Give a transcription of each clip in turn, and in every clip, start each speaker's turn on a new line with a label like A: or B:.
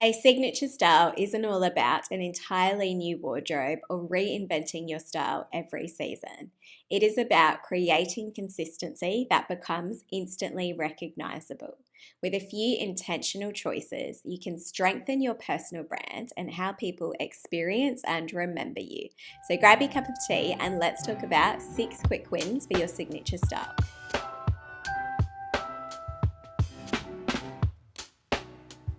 A: A signature style isn't all about an entirely new wardrobe or reinventing your style every season. It is about creating consistency that becomes instantly recognizable. With a few intentional choices, you can strengthen your personal brand and how people experience and remember you. So grab your cup of tea and let's talk about 6 quick wins for your signature style.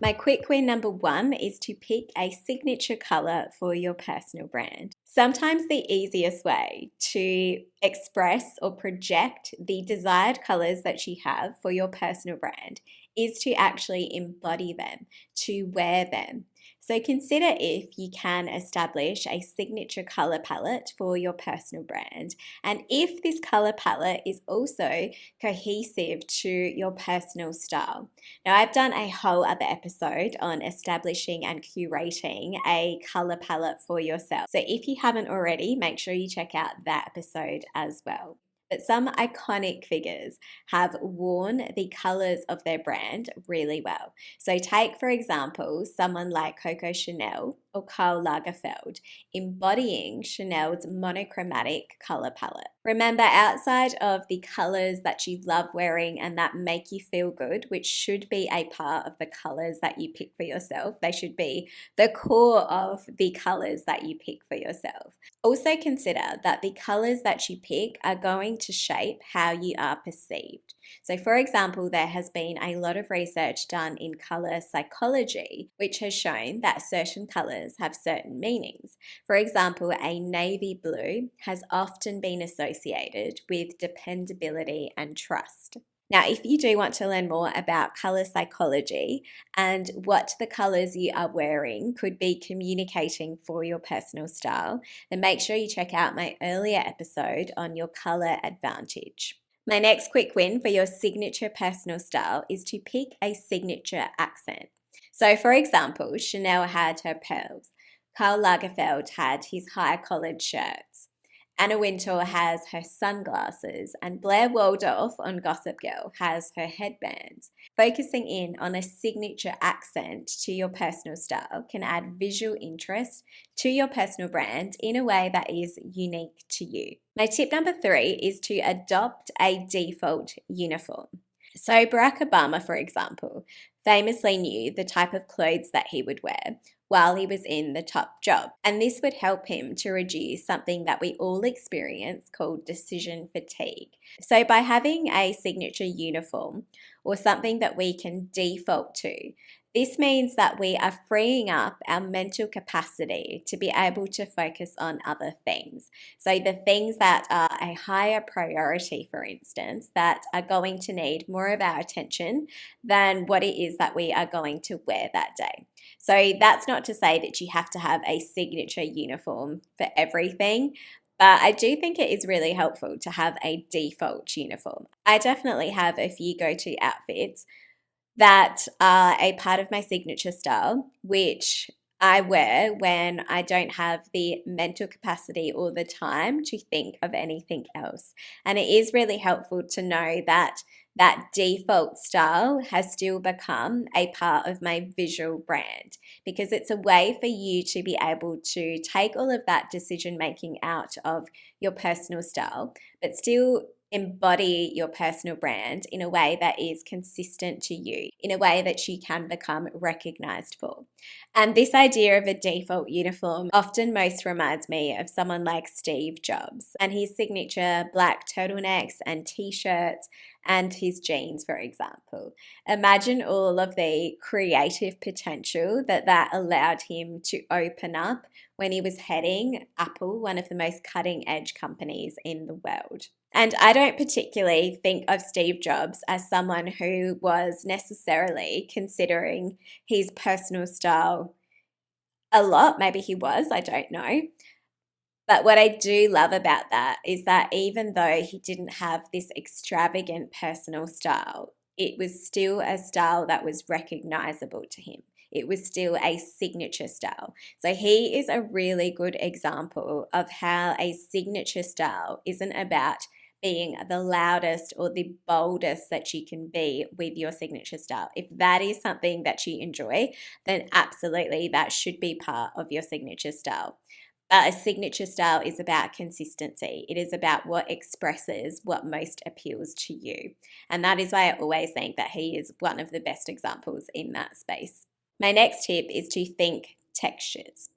A: My quick win number 1 is to pick a signature color for your personal brand. Sometimes the easiest way to express or project the desired colors that you have for your personal brand is to actually embody them, to wear them. So consider if you can establish a signature color palette for your personal brand, and if this color palette is also cohesive to your personal style. Now, I've done a whole other episode on establishing and curating a color palette for yourself. So if you haven't already, make sure you check out that episode as well. But some iconic figures have worn the colors of their brand really well. So take, for example, someone like Coco Chanel or Karl Lagerfeld, embodying Chanel's monochromatic color palette. Remember, outside of the colors that you love wearing and that make you feel good, which should be a part of the colors that you pick for yourself, they should be the core of the colors that you pick for yourself. Also consider that the colors that you pick are going to shape how you are perceived. So for example, there has been a lot of research done in color psychology, which has shown that certain colors have certain meanings. For example, a navy blue has often been associated with dependability and trust. Now, if you do want to learn more about color psychology and what the colors you are wearing could be communicating for your personal style, then make sure you check out my earlier episode on your color advantage. My next quick win for your signature personal style is to pick a signature accent. So, for example, Chanel had her pearls, Karl Lagerfeld had his high collared shirts, Anna Wintour has her sunglasses, and Blair Waldorf on Gossip Girl has her headbands. Focusing in on a signature accent to your personal style can add visual interest to your personal brand in a way that is unique to you. My tip number 3 is to adopt a default uniform. So Barack Obama, for example, famously knew the type of clothes that he would wear while he was in the top job. And this would help him to reduce something that we all experience called decision fatigue. So by having a signature uniform or something that we can default to, this means that we are freeing up our mental capacity to be able to focus on other things. So the things that are a higher priority, for instance, that are going to need more of our attention than what it is that we are going to wear that day. So that's not to say that you have to have a signature uniform for everything, but I do think it is really helpful to have a default uniform. I definitely have a few go-to outfits that are a part of my signature style, which I wear when I don't have the mental capacity or the time to think of anything else. And it is really helpful to know that that default style has still become a part of my visual brand, because it's a way for you to be able to take all of that decision making out of your personal style, but still embody your personal brand in a way that is consistent to you, in a way that you can become recognized for. And this idea of a default uniform often most reminds me of someone like Steve Jobs and his signature black turtlenecks and t-shirts and his jeans, for example. Imagine all of the creative potential that allowed him to open up when he was heading Apple, one of the most cutting edge companies in the world. And I don't particularly think of Steve Jobs as someone who was necessarily considering his personal style a lot. Maybe he was, I don't know. But what I do love about that is that even though he didn't have this extravagant personal style, it was still a style that was recognizable to him. It was still a signature style. So he is a really good example of how a signature style isn't about being the loudest or the boldest that you can be with your signature style. If that is something that you enjoy, then absolutely that should be part of your signature style. But a signature style is about consistency. It is about what expresses what most appeals to you. And that is why I always think that he is one of the best examples in that space. My next tip is to think textures.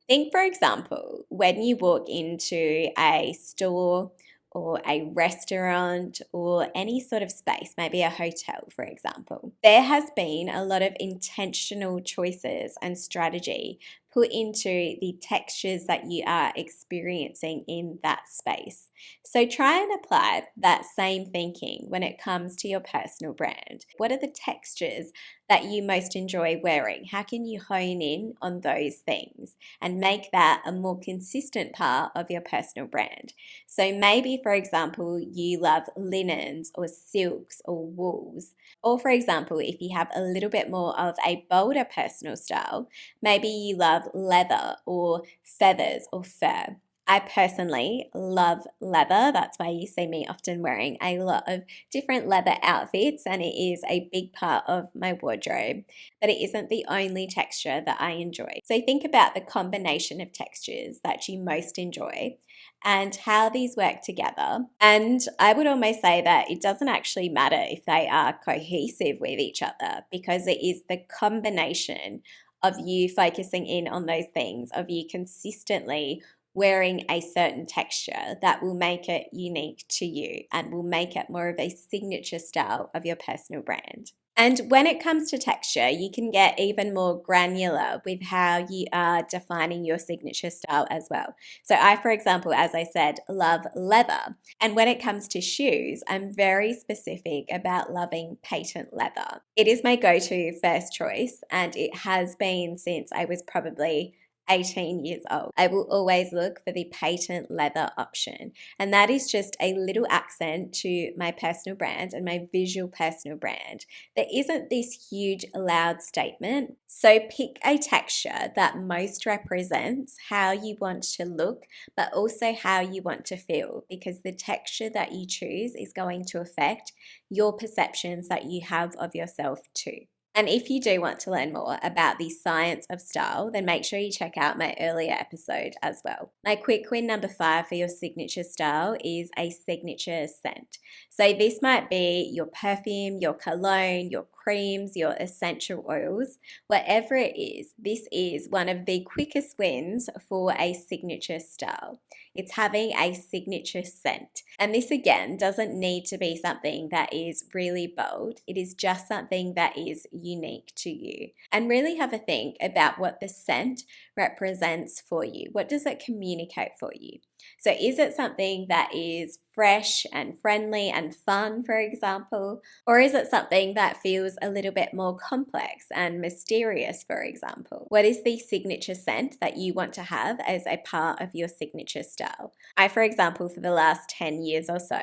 A: Think, for example, when you walk into a store or a restaurant or any sort of space, maybe a hotel, for example, there has been a lot of intentional choices and strategy put into the textures that you are experiencing in that space. So try and apply that same thinking when it comes to your personal brand. What are the textures that you most enjoy wearing? How can you hone in on those things and make that a more consistent part of your personal brand? So maybe, for example, you love linens or silks or wools. Or, for example, if you have a little bit more of a bolder personal style, maybe you love leather or feathers or fur. I personally love leather. That's why you see me often wearing a lot of different leather outfits, and it is a big part of my wardrobe. But it isn't the only texture that I enjoy. So think about the combination of textures that you most enjoy and how these work together. And I would almost say that it doesn't actually matter if they are cohesive with each other, because it is the combination of you focusing in on those things, of you consistently wearing a certain texture that will make it unique to you and will make it more of a signature style of your personal brand. And when it comes to texture, you can get even more granular with how you are defining your signature style as well. So I, for example, as I said, love leather. And when it comes to shoes, I'm very specific about loving patent leather. It is my go-to first choice, and it has been since I was probably 18 years old. I will always look for the patent leather option. And that is just a little accent to my personal brand and my visual personal brand. There isn't this huge loud statement. So pick a texture that most represents how you want to look, but also how you want to feel, because the texture that you choose is going to affect your perceptions that you have of yourself too. And if you do want to learn more about the science of style, then make sure you check out my earlier episode as well. My quick win number 5 for your signature style is a signature scent. So this might be your perfume, your cologne, your creams, your essential oils, whatever it is. This is one of the quickest wins for a signature style. It's having a signature scent. And this again doesn't need to be something that is really bold. It is just something that is unique to you. And really have a think about what the scent represents for you. What does it communicate for you? So is it something that is fresh and friendly and fun, for example? Or is it something that feels a little bit more complex and mysterious, for example? What is the signature scent that you want to have as a part of your signature style? I, for example, for the last 10 years or so,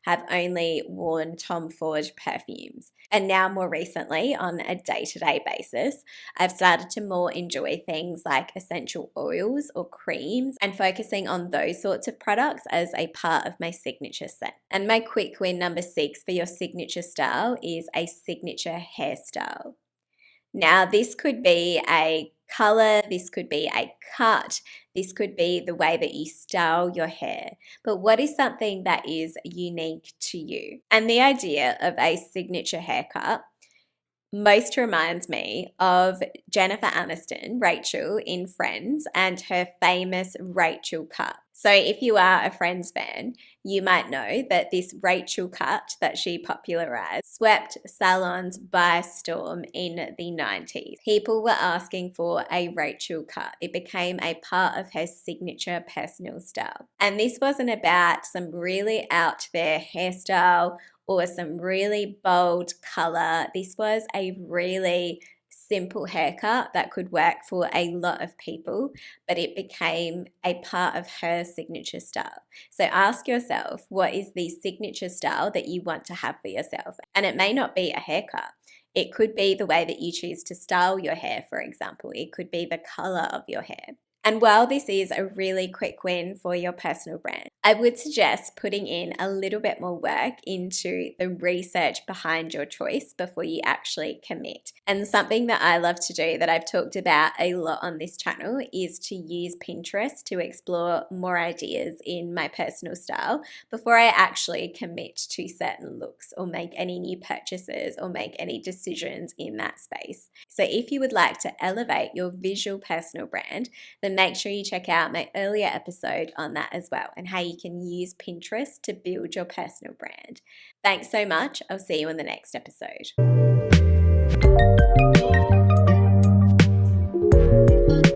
A: have only worn Tom Ford perfumes. And now more recently, on a day-to-day basis, I've started to more enjoy things like essential oils or creams and focusing on those sorts of products as a part of my signature scent. And my quick win number 6 for your signature style is a signature hairstyle. Now, this could be a color, this could be a cut, this could be the way that you style your hair. But what is something that is unique to you? And the idea of a signature haircut most reminds me of Jennifer Aniston, Rachel in Friends, and her famous Rachel cut. So if you are a Friends fan, you might know that this Rachel cut that she popularized swept salons by storm in the 90s. People were asking for a Rachel cut. It became a part of her signature personal style. And this wasn't about some really out there hairstyle or some really bold color. This was a really simple haircut that could work for a lot of people, but it became a part of her signature style. So ask yourself, what is the signature style that you want to have for yourself? And it may not be a haircut. It could be the way that you choose to style your hair, for example. It could be the color of your hair. And while this is a really quick win for your personal brand, I would suggest putting in a little bit more work into the research behind your choice before you actually commit. And something that I love to do that I've talked about a lot on this channel is to use Pinterest to explore more ideas in my personal style before I actually commit to certain looks or make any new purchases or make any decisions in that space. So if you would like to elevate your visual personal brand, then make sure you check out my earlier episode on that as well and how you can use Pinterest to build your personal brand. Thanks so much. I'll see you in the next episode.